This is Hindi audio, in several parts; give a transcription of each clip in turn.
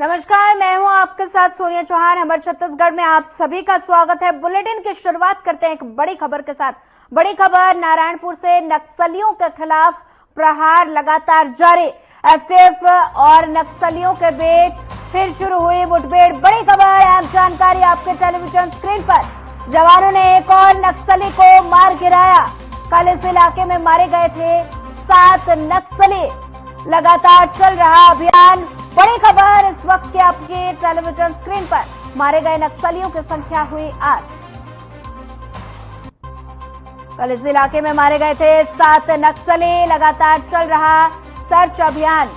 नमस्कार, मैं हूं आपके साथ सोनिया चौहान। हमारे छत्तीसगढ़ में आप सभी का स्वागत है। बुलेटिन की शुरुआत करते हैं एक बड़ी खबर के साथ। बड़ी खबर नारायणपुर से नक्सलियों के खिलाफ प्रहार लगातार जारी। एसटीएफ और नक्सलियों के बीच फिर शुरू हुई मुठभेड़। बड़ी खबर, अहम जानकारी आपके टेलीविजन स्क्रीन पर। जवानों ने एक और नक्सली को मार गिराया। कल इस इलाके में मारे गए थे 7 नक्सली। लगातार चल रहा अभियान। बड़ी खबर इस वक्त की आपकी टेलीविजन स्क्रीन पर। मारे गए नक्सलियों की संख्या हुई 8। कल इस इलाके में मारे गए थे 7 नक्सली। लगातार चल रहा सर्च अभियान।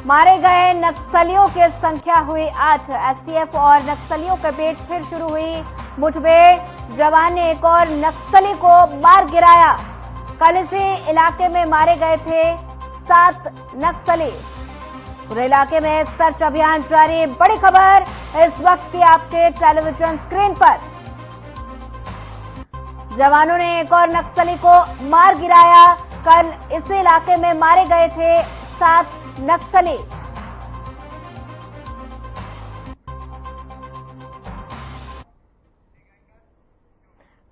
मारे गए नक्सलियों की संख्या हुई 8। एसटीएफ और नक्सलियों के बीच फिर शुरू हुई मुठभेड़। जवान ने एक और नक्सली को मार गिराया। कल इसी इलाके में मारे गए थे 7 नक्सली। पूरे इलाके में सर्च अभियान जारी। बड़ी खबर इस वक्त की आपके टेलीविजन स्क्रीन पर। जवानों ने एक और नक्सली को मार गिराया। कल इसी इलाके में मारे गए थे 7 नक्सली।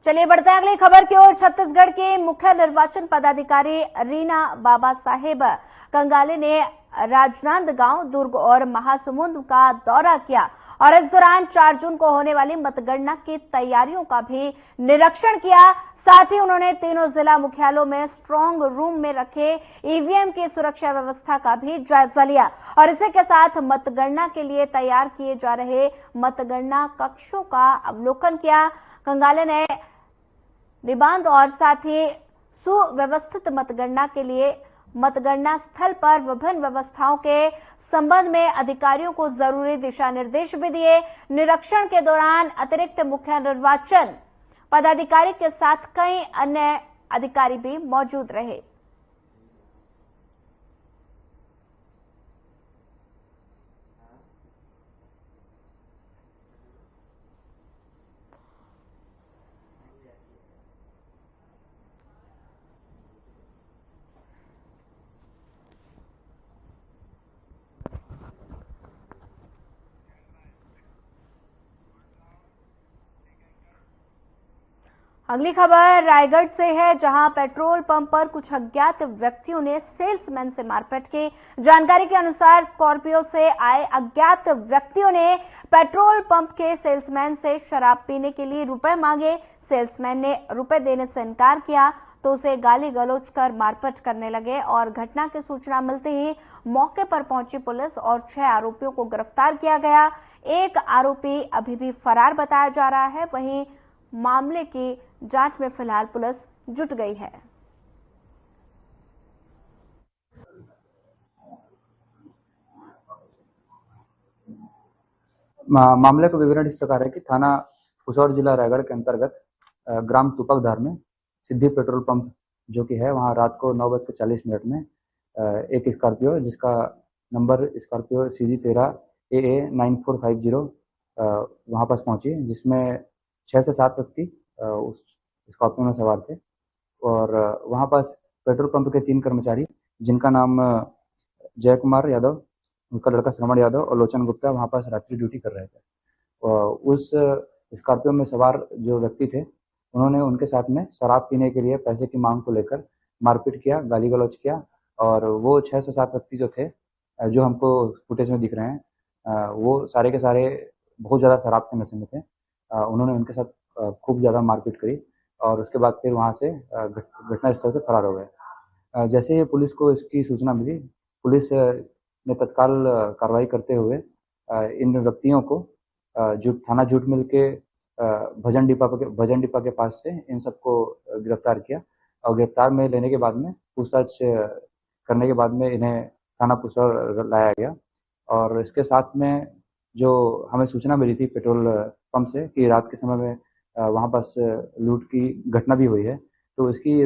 चलिए बढ़ते हैं अगली खबर की ओर। छत्तीसगढ़ के मुख्य निर्वाचन पदाधिकारी रीना बाबा साहेब कंगाले ने राजनांदगांव, दुर्ग और महासमुंद का दौरा किया और इस दौरान 4 जून को होने वाली मतगणना की तैयारियों का भी निरीक्षण किया। साथ ही उन्होंने तीनों जिला मुख्यालयों में स्ट्रांग रूम में रखे ईवीएम की सुरक्षा व्यवस्था का भी जायजा लिया और इसी के साथ मतगणना के लिए तैयार किए जा रहे मतगणना कक्षों का अवलोकन किया। कंगाले ने निबंध और साथ ही सुव्यवस्थित मतगणना के लिए मतगणना स्थल पर विभिन्न व्यवस्थाओं के संबंध में अधिकारियों को जरूरी दिशा निर्देश भी दिए। निरीक्षण के दौरान अतिरिक्त मुख्य निर्वाचन पदाधिकारी के साथ कई अन्य अधिकारी भी मौजूद रहे। अगली खबर रायगढ़ से है, जहां पेट्रोल पंप पर कुछ अज्ञात व्यक्तियों ने सेल्समैन से मारपीट की। जानकारी के अनुसार स्कॉर्पियो से आए अज्ञात व्यक्तियों ने पेट्रोल पंप के सेल्समैन से शराब पीने के लिए रुपए मांगे। सेल्समैन ने रुपए देने से इनकार किया तो उसे गाली गलौज कर मारपीट करने लगे और घटना की सूचना मिलते ही मौके पर पहुंची पुलिस और 6 आरोपियों को गिरफ्तार किया गया। एक आरोपी अभी भी फरार बताया जा रहा है। वहीं मामले की जांच में फिलहाल पुलिस जुट गई है। मामले का विवरण इस प्रकार है कि थाना पुसौर जिला रायगढ़ के अंतर्गत ग्राम तुपकधार में सिद्धि पेट्रोल पंप जो कि है, वहां रात को 9:40 में एक स्कॉर्पियो जिसका नंबर स्कॉर्पियो CG13 AA 9450 वहां पास पहुंची, जिसमें 6 से 7 व्यक्ति उस स्कॉर्पियो में सवार थे और वहां पास पेट्रोल पंप के 3 कर्मचारी जिनका नाम जय कुमार यादव, उनका लड़का श्रवण यादव और लोचन गुप्ता वहां पास रात्रि ड्यूटी कर रहे थे। उस स्कॉर्पियो में सवार जो व्यक्ति थे, उन्होंने उनके साथ में शराब पीने के लिए पैसे की मांग को लेकर मारपीट किया, गाली गलौज किया और वो 6 से 7 व्यक्ति जो थे, जो हमको फुटेज में दिख रहे हैं, वो सारे के सारे बहुत ज़्यादा शराब के नशे में थे। उन्होंने उनके साथ खूब ज़्यादा मारपीट करी और उसके बाद फिर वहाँ से घटना स्थल से फरार हो गए। जैसे ही पुलिस को इसकी सूचना मिली, पुलिस ने तत्काल कार्रवाई करते हुए इन व्यक्तियों को थाना जूट मिल के भजन डिपा के पास से इन सबको गिरफ्तार किया और गिरफ्तार में लेने के बाद में पूछताछ करने के बाद में इन्हें थाना पुसौर लाया गया। और इसके साथ में जो हमें सूचना मिली थी पेट्रोल पंप से कि रात के समय में वहाँ पास लूट की घटना भी हुई है, तो इसकी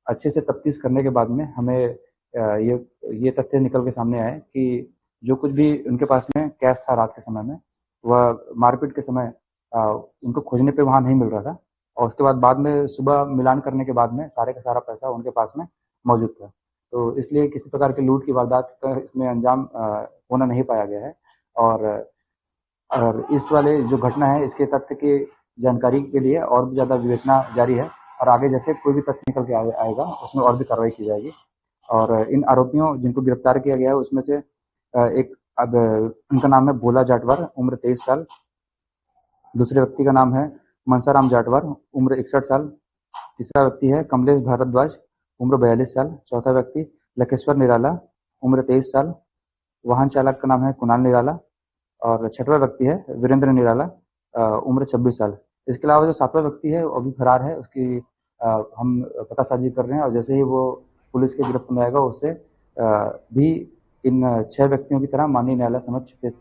अच्छे से तफ्तीश करने के बाद में हमें ये तथ्य निकल के सामने आए कि जो कुछ भी उनके पास में कैश था रात के समय में, वह मारपीट के समय उनको खोजने पे वहाँ नहीं मिल रहा था और उसके बाद में सुबह मिलान करने के बाद में सारे का सारा पैसा उनके पास में मौजूद था। तो इसलिए किसी प्रकार की लूट की वारदात का इसमें अंजाम होना नहीं पाया गया है। और इस वाले जो घटना है इसके तथ्य की जानकारी के लिए और भी ज़्यादा विवेचना जारी है और आगे जैसे कोई भी तथ्य निकल के आएगा उसमें और भी कार्रवाई की जाएगी। और इन आरोपियों जिनको गिरफ्तार किया गया है उसमें से एक अब उनका नाम है भोला जाटवर, उम्र 23 साल। दूसरे व्यक्ति का नाम है मनसाराम जाटवर, उम्र 61 साल। तीसरा व्यक्ति है कमलेश भारद्वाज, उम्र 42 साल। चौथा व्यक्ति लखेश्वर निराला, उम्र 23 साल। वाहन चालक का नाम है कुणाल निराला। और छठवां व्यक्ति है वीरेंद्र निराला, उम्र 26 साल। इसके अलावा जो सातवां व्यक्ति है वो अभी फरार है, उसकी हम पतासाजी कर रहे हैं और जैसे ही वो पुलिस के गिरफ्त में आएगा उससे भी इन 6 व्यक्तियों की तरह माननीय न्यायालय समक्ष पेश।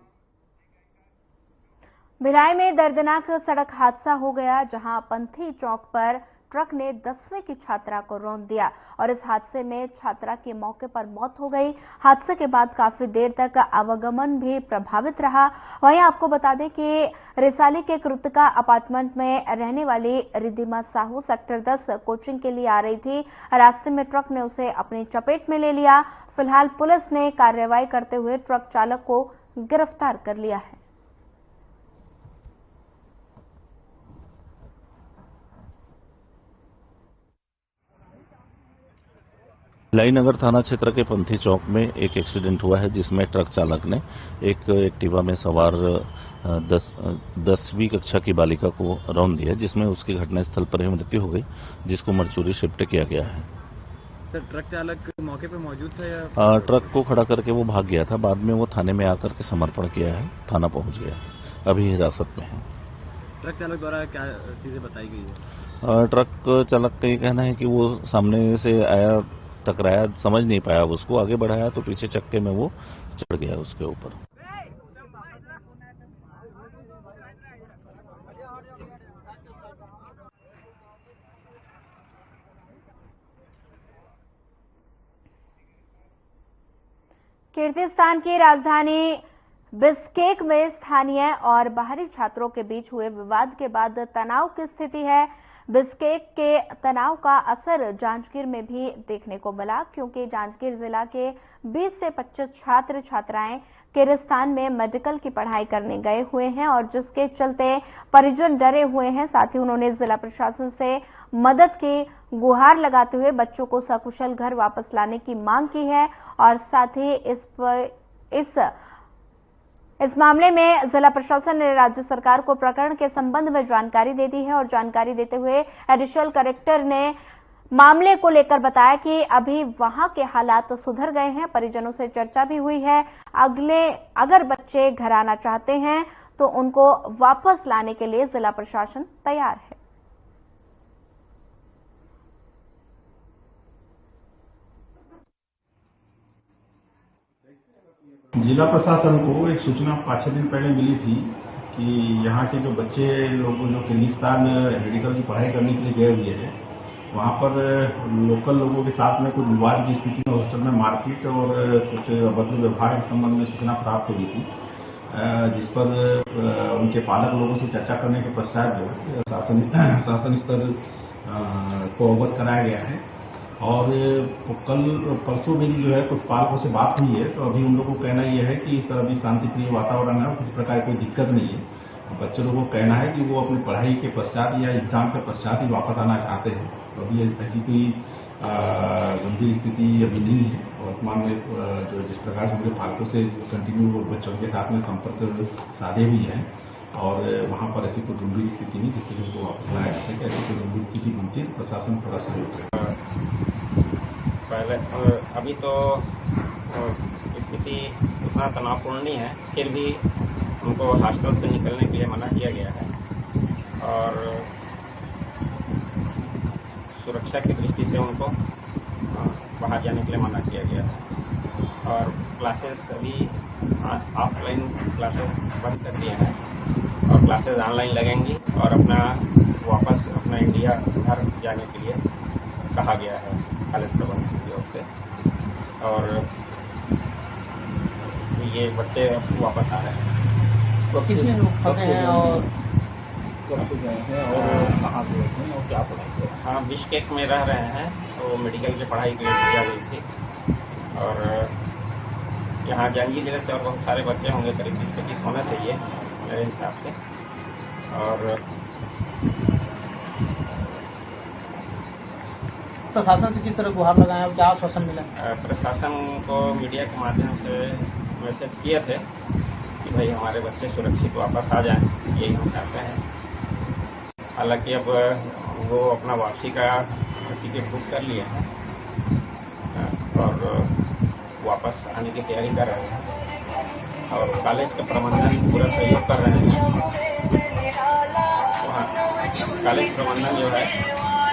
भिलाई में दर्दनाक सड़क हादसा हो गया, जहां पंथी चौक पर ट्रक ने 10वीं की छात्रा को रौंद दिया और इस हादसे में छात्रा की मौके पर मौत हो गई। हादसे के बाद काफी देर तक आवागमन भी प्रभावित रहा। वहीं आपको बता दें कि रिसाली के कृतिका अपार्टमेंट में रहने वाली रिद्धिमा साहू सेक्टर 10 कोचिंग के लिए आ रही थी। रास्ते में ट्रक ने उसे अपनी चपेट में ले लिया। फिलहाल पुलिस ने कार्रवाई करते हुए ट्रक चालक को गिरफ्तार कर लिया है। भिलाई नगर थाना क्षेत्र के पंथी चौक में एक एक्सीडेंट हुआ है, जिसमें ट्रक चालक ने एक एक्टिवा में सवार 10वीं कक्षा की बालिका को रौंद दिया, जिसमें उसकी घटनास्थल पर ही मृत्यु हो गई, जिसको मरचूरी शिफ्ट किया गया है। सर, ट्रक चालक मौके पर मौजूद था या ट्रक को खड़ा करके वो भाग गया था। बाद में वो थाने में आकर के समर्पण किया है, थाना पहुंच गया, अभी हिरासत में है। ट्रक चालक द्वारा क्या चीजें बताई गई है? ट्रक चालक का ये कहना है कि वो सामने से आया, टकराया, समझ नहीं पाया, उसको आगे बढ़ाया तो पीछे चक्के में वो चढ़ गया उसके ऊपर। किर्गिस्तान की राजधानी बिश्केक में स्थानीय और बाहरी छात्रों के बीच हुए विवाद के बाद तनाव की स्थिति है। बिश्केक के तनाव का असर जांजगीर में भी देखने को मिला, क्योंकि जांजगीर जिला के 20 से 25 छात्र छात्राएं किर्गिस्तान में मेडिकल की पढ़ाई करने गए हुए हैं और जिसके चलते परिजन डरे हुए हैं। साथ ही उन्होंने जिला प्रशासन से मदद की गुहार लगाते हुए बच्चों को सकुशल घर वापस लाने की मांग की है और साथ ही इस मामले में जिला प्रशासन ने राज्य सरकार को प्रकरण के संबंध में जानकारी दे दी है और जानकारी देते हुए एडिशनल कलेक्टर ने मामले को लेकर बताया कि अभी वहां के हालात सुधर गए हैं। परिजनों से चर्चा भी हुई है। अगर बच्चे घर आना चाहते हैं तो उनको वापस लाने के लिए जिला प्रशासन तैयार है। जिला प्रशासन को एक सूचना 5-6 दिन पहले मिली थी कि यहाँ के जो बच्चे लोग जो किर्गिस्तान मेडिकल की पढ़ाई करने के लिए गए हुए हैं, वहाँ पर लोकल लोगों के साथ में कुछ विवाद की स्थिति में हॉस्टल में मारपीट और कुछ अभद्र व्यवहार के संबंध में सूचना प्राप्त हुई थी, जिस पर उनके पालक लोगों से चर्चा करने के पश्चात जो शासन स्तर को अवगत कराया गया है। और कल परसों मेरी जो है कुछ पालकों से बात हुई है, तो अभी उन लोगों को कहना यह है कि सर अभी शांतिप्रिय वातावरण है और किसी प्रकार की कोई दिक्कत नहीं है। बच्चे लोगों को कहना है कि वो अपनी पढ़ाई के पश्चात या एग्जाम के पश्चात ही वापस आना चाहते हैं। तो अभी ऐसी कोई गंभीर स्थिति अभी नहीं है। वर्तमान में जो जिस प्रकार से उनके पालकों से कंटिन्यू बच्चों के साथ में संपर्क साधे हुई है और वहाँ पर ऐसी कोई गंभीर स्थिति नहीं जिससे कि उनको वापस लाया जा सके। ऐसी कोई गंभीर स्थिति बनती है तो प्रशासन पूरा सहयोग करेगा। पहले अभी तो स्थिति उतना तनावपूर्ण नहीं है, फिर भी उनको हॉस्टल से निकलने के लिए मना किया गया है और सुरक्षा की दृष्टि से उनको बाहर जाने के लिए मना किया गया है और क्लासेस अभी ऑफलाइन क्लासेस बंद कर दिए हैं और क्लासेस ऑनलाइन लगेंगी और वापस अपना इंडिया घर जाने के लिए कहा गया है कॉलेज प्रबंधन की ओर से। और ये बच्चे वापस आ रहे हैं। तो कितने लोग फंसे हैं और कब से गए हैं और कहाँ से हैं और क्या पढ़ाई? हाँ, बिश्केक में रह रहे हैं, तो मेडिकल की पढ़ाई के लिए दिया गई थी और यहाँ जांजगीर जिले से और बहुत सारे बच्चे होंगे, करीब 20-25 होना चाहिए मेरे हिसाब से। और प्रशासन से किस तरह गुहार लगाए और क्या आश्वासन मिला? प्रशासन को मीडिया के माध्यम से मैसेज किए थे कि भाई हमारे बच्चे सुरक्षित वापस आ जाएं, यही हम चाहते हैं। हालांकि अब वो अपना वापसी का टिकट बुक कर लिए हैं और वापस आने की तैयारी कर रहे हैं और कॉलेज का प्रबंधन पूरा सहयोग कर रहे हैं। वहाँ कॉलेज प्रबंधन जो है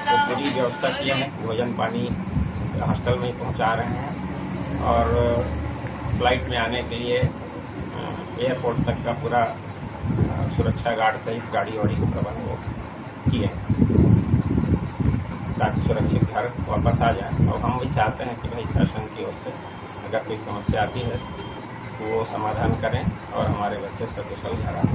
वो पूरी व्यवस्था किया है, भोजन पानी हॉस्टल में पहुँचा रहे हैं और फ्लाइट में आने के लिए एयरपोर्ट तक का पूरा सुरक्षा गार्ड सहित गाड़ी वाड़ी के प्रबंध वो किए ताकि सुरक्षित घर वापस आ जाए। और हम भी चाहते हैं कि भाई शासन की ओर से अगर कोई समस्या आती है तो वो समाधान करें और हमारे बच्चे सकुशल घर आए।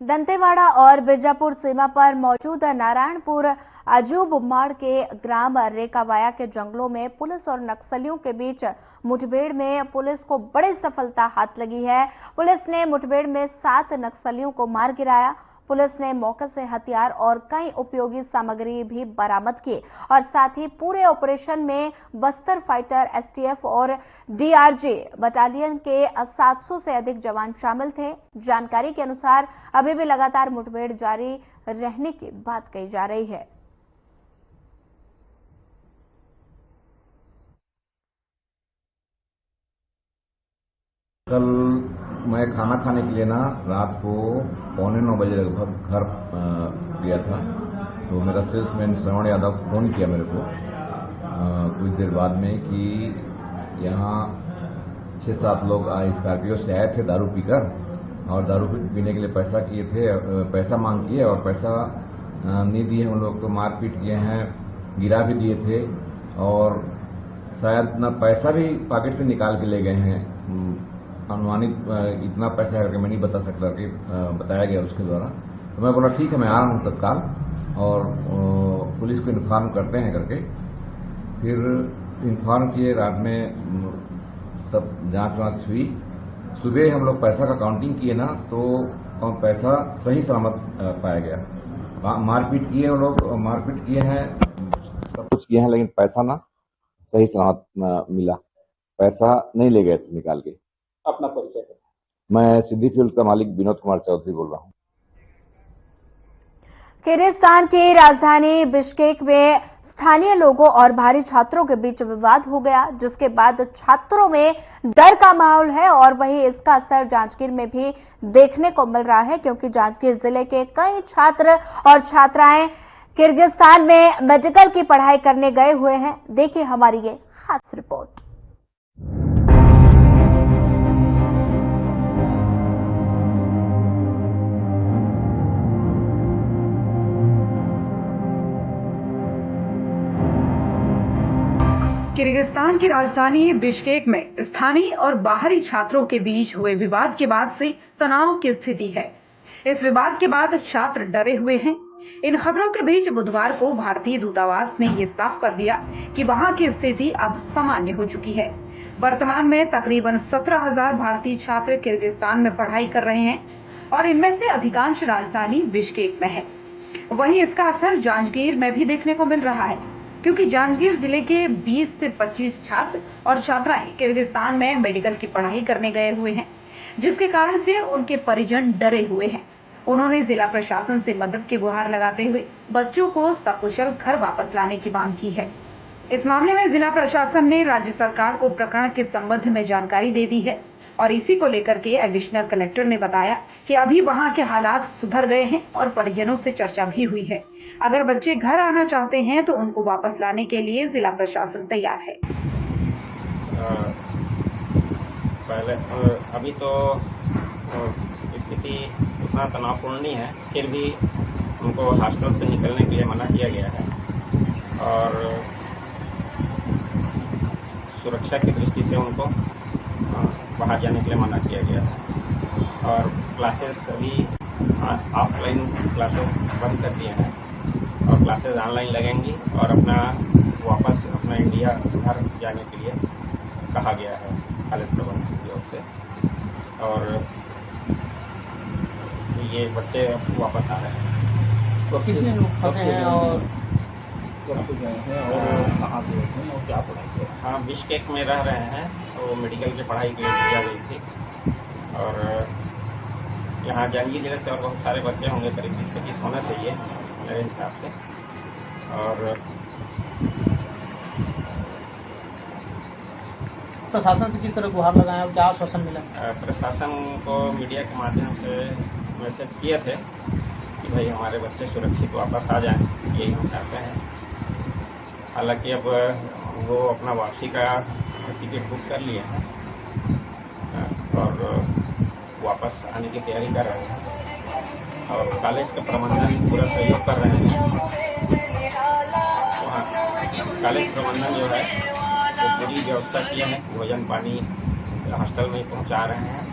दंतेवाड़ा और बीजापुर सीमा पर मौजूद नारायणपुर अजूबमाड़ के ग्राम रेकावाया के जंगलों में पुलिस और नक्सलियों के बीच मुठभेड़ में पुलिस को बड़ी सफलता हाथ लगी है। पुलिस ने मुठभेड़ में 7 नक्सलियों को मार गिराया। पुलिस ने मौके से हथियार और कई उपयोगी सामग्री भी बरामद की और साथ ही पूरे ऑपरेशन में बस्तर फाइटर, एसटीएफ और डीआरजी बटालियन के 700 से अधिक जवान शामिल थे। जानकारी के अनुसार अभी भी लगातार मुठभेड़ जारी रहने की बात कही जा रही है। कल मैं खाना खाने के लिए ना रात को 8:45 बजे लगभग घर गया था, तो मेरा सेल्समैन श्रवण यादव फ़ोन किया मेरे को कुछ देर बाद में कि यहाँ 6-7 लोग स्कॉर्पियो से आए थे दारू पीकर और दारू पीने के लिए पैसा मांग किए और पैसा नहीं दिए। उन लोग को मारपीट किए हैं, गिरा भी दिए थे और शायद ना पैसा भी पॉकेट से निकाल के ले गए हैं। अनुमानित इतना पैसा है करके मैं नहीं बता सकता कि बताया गया उसके द्वारा। तो मैं बोला ठीक है, मैं आ रहा हूँ तत्काल और पुलिस को इन्फॉर्म करते हैं करके फिर इन्फॉर्म किए। रात में सब जांच हुई। सुबह हम लोग पैसा का काउंटिंग किए ना तो पैसा सही सलामत पाया गया। मारपीट किए, वो लोग मारपीट किए हैं, सब कुछ किए हैं, लेकिन पैसा ना सही सलामत मिला। पैसा नहीं ले गए थे निकाल के। अपना परिचय है। मैं सिद्धि फ्यूल्स का मालिक विनोद कुमार चौधरी बोल रहा हूँ। किर्गिस्तान की राजधानी बिश्केक में स्थानीय लोगों और बाहरी छात्रों के बीच विवाद हो गया, जिसके बाद छात्रों में डर का माहौल है और वहीं इसका असर जांजगीर में भी देखने को मिल रहा है, क्योंकि जांजगीर जिले के कई छात्र और छात्राएं किर्गिस्तान में मेडिकल की पढ़ाई करने गए हुए हैं। देखिए हमारी ये खास रिपोर्ट। किर्गिस्तान की राजधानी बिश्केक में स्थानीय और बाहरी छात्रों के बीच हुए विवाद के बाद से तनाव की स्थिति है। इस विवाद के बाद छात्र डरे हुए हैं। इन खबरों के बीच बुधवार को भारतीय दूतावास ने ये साफ कर दिया कि वहां की स्थिति अब सामान्य हो चुकी है। वर्तमान में तकरीबन 17,000 भारतीय छात्र किर्गिस्तान में पढ़ाई कर रहे हैं और इनमें से अधिकांश राजधानी बिश्केक में है। वहीं इसका असर जांजगीर में भी देखने को मिल रहा है, क्योंकि जांजगीर जिले के 20 से 25 छात्र और छात्राएं किर्गिस्तान में मेडिकल की पढ़ाई करने गए हुए हैं, जिसके कारण से उनके परिजन डरे हुए हैं। उन्होंने जिला प्रशासन से मदद की गुहार लगाते हुए बच्चों को सकुशल घर वापस लाने की मांग की है। इस मामले में जिला प्रशासन ने राज्य सरकार को प्रकरण के संबंध में जानकारी दे दी है और इसी को लेकर के एडिशनल कलेक्टर ने बताया कि अभी वहां के हालात सुधर गए हैं और परिजनों से चर्चा भी हुई है। अगर बच्चे घर आना चाहते हैं तो उनको वापस लाने के लिए जिला प्रशासन तैयार है। पहले अभी तो स्थिति उतना तनावपूर्ण नहीं है, फिर भी उनको हॉस्टल से निकलने के लिए मना किया गया है और सुरक्षा की दृष्टि से उनको बाहर जाने के लिए मना किया गया है और क्लासेस अभी ऑफलाइन क्लासेस बंद कर दिए हैं और क्लासेस ऑनलाइन लगेंगी और अपना वापस अपना इंडिया घर जाने के लिए कहा गया है कॉलेज प्रबंधन की ओर से। और ये बच्चे अब वापस आ रहे हैं। तो कितने लोग फंसे हैं और कब से गए हैं और कहाँ से हैं और क्या पढ़ाई कर रहे हैं? हाँ, बिश्केक में रह रहे हैं। तो मेडिकल की पढ़ाई के लिए भेजा गई थी। और यहाँ जंगीर जिले से और बहुत सारे बच्चे होंगे, करीब 20-25 होना चाहिए मेरे हिसाब से। और प्रशासन से किस तरह गुहार लगाए और क्या आश्वासन मिला? प्रशासन को मीडिया के माध्यम से मैसेज किए थे कि भाई हमारे बच्चे सुरक्षित वापस आ जाएं, यही हम चाहते हैं। हालांकि अब वो अपना वापसी का टिकट बुक कर लिए हैं और वापस आने की तैयारी कर रहे हैं। और कॉलेज का प्रबंधन पूरा सहयोग कर रहे हैं। वहाँ कॉलेज प्रबंधन जो है वो पूरी व्यवस्था किए हैं, भोजन पानी हॉस्टल में पहुँचा रहे हैं।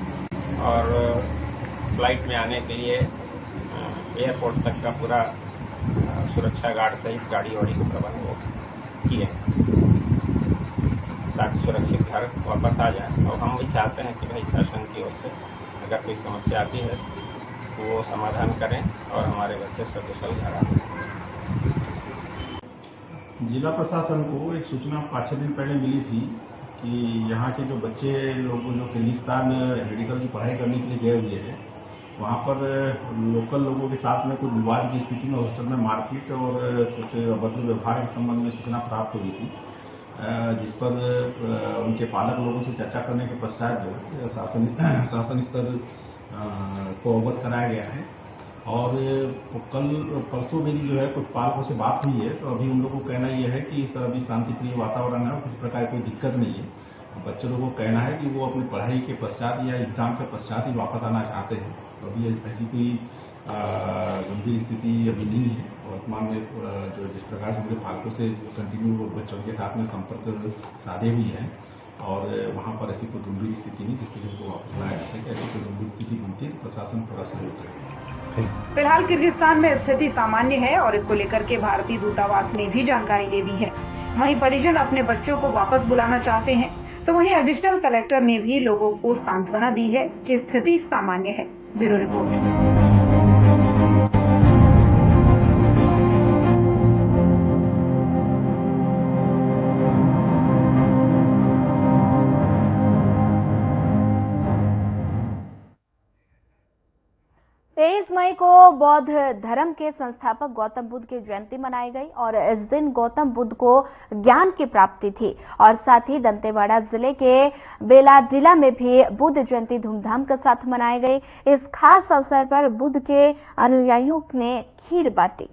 और फ्लाइट में आने के लिए एयरपोर्ट तक का पूरा सुरक्षा गार्ड सहित गाड़ी वाड़ी के प्रबंध वो किए ताकि सुरक्षित घर वापस आ जाए। और हम भी चाहते हैं कि भाई शासन की ओर से अगर कोई समस्या आती है तो वो समाधान करें और हमारे बच्चे सकुशल घर आए। जिला प्रशासन को एक सूचना 5-6 दिन पहले मिली थी कि यहाँ के जो बच्चे लोग जो किर्गिस्तान मेडिकल की पढ़ाई करने के लिए गए हुए हैं, वहाँ पर लोकल लोगों के साथ में कुछ विवाद की स्थिति में हॉस्टल में मारपीट और कुछ अभद्र व्यवहार के संबंध में सूचना प्राप्त हुई थी, जिस पर उनके पालक लोगों से चर्चा करने के पश्चात जो शासन स्तर को अवगत कराया गया है। और कल परसों मेरी जो है कुछ पालकों से बात हुई है, तो अभी उन लोगों को कहना यह है कि सर अभी शांतिप्रिय वातावरण है और किसी प्रकार कोई दिक्कत नहीं है। बच्चे लोगों को कहना है कि वो अपनी पढ़ाई के पश्चात या एग्जाम के पश्चात ही वापस आना चाहते हैं। तो अभी ऐसी कोई गंभीर स्थिति अभी नहीं है। वर्तमान में जो जिस प्रकार से उनके पालकों से कंटिन्यू बच्चों के साथ में संपर्क साधे हुई है और वहाँ पर ऐसी कोई गंभीर स्थिति नहीं जिससे उनको वापस लाया जा सके। ऐसी कोई गंभीर स्थिति बनती है तो प्रशासन पूरा सहयोग करेगा। फिलहाल किर्गिस्तान में स्थिति सामान्य है और इसको लेकर के भारतीय दूतावास ने भी जानकारी दे दी है। वहीं परिजन अपने बच्चों को वापस बुलाना चाहते हैं, तो वहीं एडिशनल कलेक्टर ने भी लोगों को सांत्वना दी है कि स्थिति सामान्य है। Bureau report. मई को बौद्ध धर्म के संस्थापक गौतम बुद्ध की जयंती मनाई गई और इस दिन गौतम बुद्ध को ज्ञान की प्राप्ति थी। और साथ ही दंतेवाड़ा जिले के बेलाजिला में भी बुद्ध जयंती धूमधाम के साथ मनाई गई। इस खास अवसर पर बुद्ध के अनुयायियों ने खीर बांटी।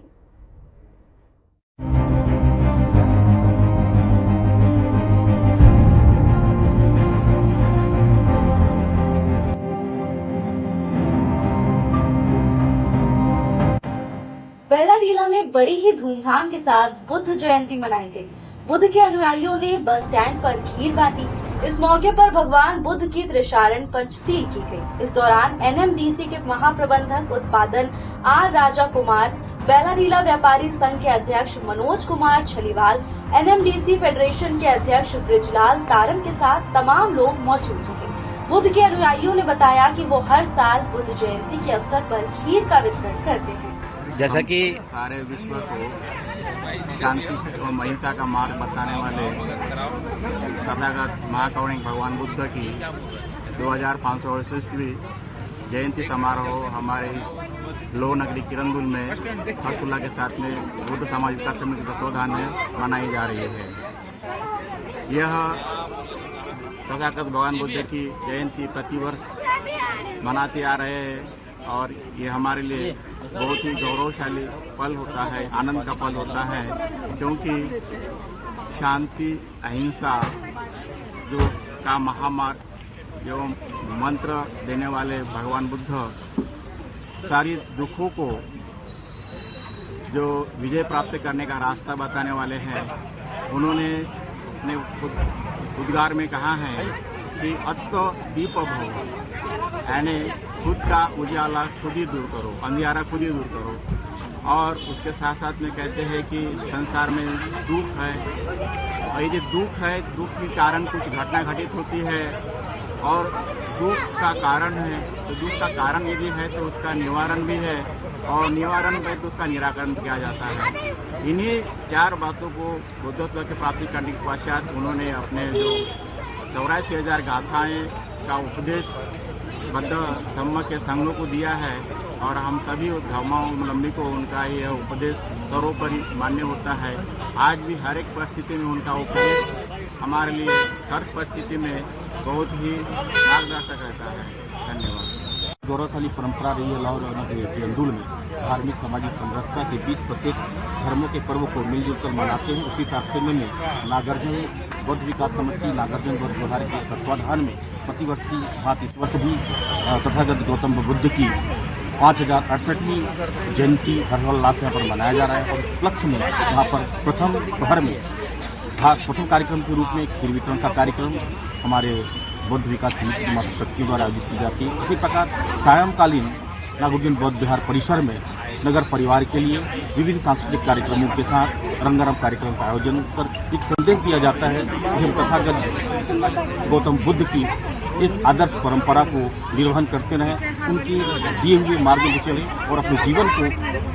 बेलाजिला में बड़ी ही धूमधाम के साथ बुद्ध जयंती मनाई गई। बुद्ध के अनुयायियों ने बस स्टैंड पर खीर बांटी। इस मौके पर भगवान बुद्ध की त्रिशारण पंचशील की गई। इस दौरान एनएमडीसी के महाप्रबंधक उत्पादन आर राजा कुमार, बेलाजिला व्यापारी संघ के अध्यक्ष मनोज कुमार छलीवाल, एनएमडीसी फेडरेशन के अध्यक्ष ब्रिजलाल तारम के साथ तमाम लोग मौजूद रहे। बुद्ध के अनुयायियों ने बताया कि वो हर साल बुद्ध जयंती के अवसर पर खीर का वितरण करते हैं। जैसा कि सारे विश्व को शांति और अहिंसा का मार्ग बताने वाले तथागत महाकरुणिक भगवान बुद्ध की 2568वीं जयंती समारोह हमारे इस लोह नगरी किरंदुल में हर्षोल्लास के साथ में बुद्ध समाज विकास समिति के तत्वाधान में मनाई जा रही है। यह तथागत भगवान बुद्ध की जयंती प्रतिवर्ष मनाते आ रहे हैं और ये हमारे लिए बहुत ही गौरवशाली पल होता है, आनंद का पल होता है, क्योंकि शांति अहिंसा जो का महामार्ग जो मंत्र देने वाले भगवान बुद्ध सारी दुखों को जो विजय प्राप्त करने का रास्ता बताने वाले हैं। उन्होंने अपने उद्गार में कहा है कि अत्तो दीप भव, यानी खुद का उजाला खुद ही दूर करो, अंधियारा खुद ही दूर करो। और उसके साथ साथ में कहते हैं कि संसार में दुख है, और ये जो दुख है, दुख के कारण कुछ घटना घटित होती है और दुख का कारण है, तो दुख का कारण यदि है तो उसका निवारण भी है, और निवारण है तो उसका निराकरण किया जाता है। इन्हीं 4 बातों को बुद्धत्व की प्राप्ति करने के पश्चात उन्होंने अपने जो 84,000 गाथाएं का उपदेश बद्ध धम्म के संघों को दिया है, और हम सभी धर्मावलंबी को उनका यह उपदेश सर्वोपरि मान्य होता है। आज भी हर एक परिस्थिति में उनका उपदेश हमारे लिए हर परिस्थिति में बहुत ही मार्गदर्शक रहता है। धन्यवाद। गौरवशाली परंपरा रही है लाहौर के किरंदुल में धार्मिक सामाजिक समरसता के बीच प्रत्येक धर्मों के पर्व को मिलजुल कर मनाते हैं। उसी तारतम्य में नागार्जुन बौद्ध विकास समिति नागार्जुन बौद्ध विहार के तत्वाधान में प्रतिवर्ष की भांति इस वर्ष भी तथागत गौतम बुद्ध की 5068वीं जयंती हर्षोल्लास से यहाँ पर मनाया जा रहा है, और उपलक्ष्य में यहाँ पर प्रथम पहर में प्रथम कार्यक्रम के रूप में खीर वितरण का कार्यक्रम हमारे बौद्ध विकास समिति की मातृशक्ति द्वारा आयोजित की जाती है। इसी प्रकार सायंकालीन नागार्जुन बौद्ध विहार परिसर में नगर परिवार के लिए विभिन्न सांस्कृतिक कार्यक्रमों के साथ रंगारंग कार्यक्रम का आयोजन कर एक संदेश दिया जाता है कि हम तथागत गौतम बुद्ध की एक आदर्श परंपरा को निर्वहन करते रहें, उनकी दिए हुए मार्ग में चलें और अपने जीवन को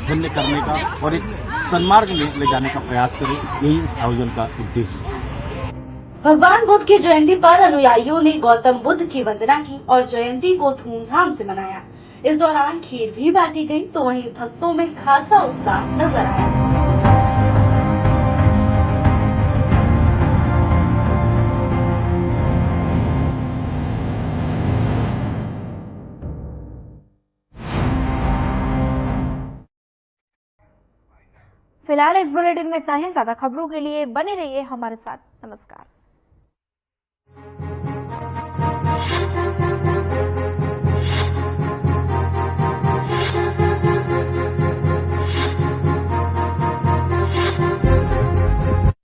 धन्य करने का और एक सन्मार्ग में ले जाने का प्रयास करें। यही इस आयोजन का उद्देश्य है। भगवान बुद्ध की जयंती पर अनुयायियों ने गौतम बुद्ध की वंदना की और जयंती को धूमधाम से मनाया। इस दौरान खीर भी बांटी गई, तो वहीं भक्तों में खासा उत्साह नजर आया। फिलहाल इस बुलेटिन में इतना ही। ज्यादा खबरों के लिए बने रहिए हमारे साथ। नमस्कार।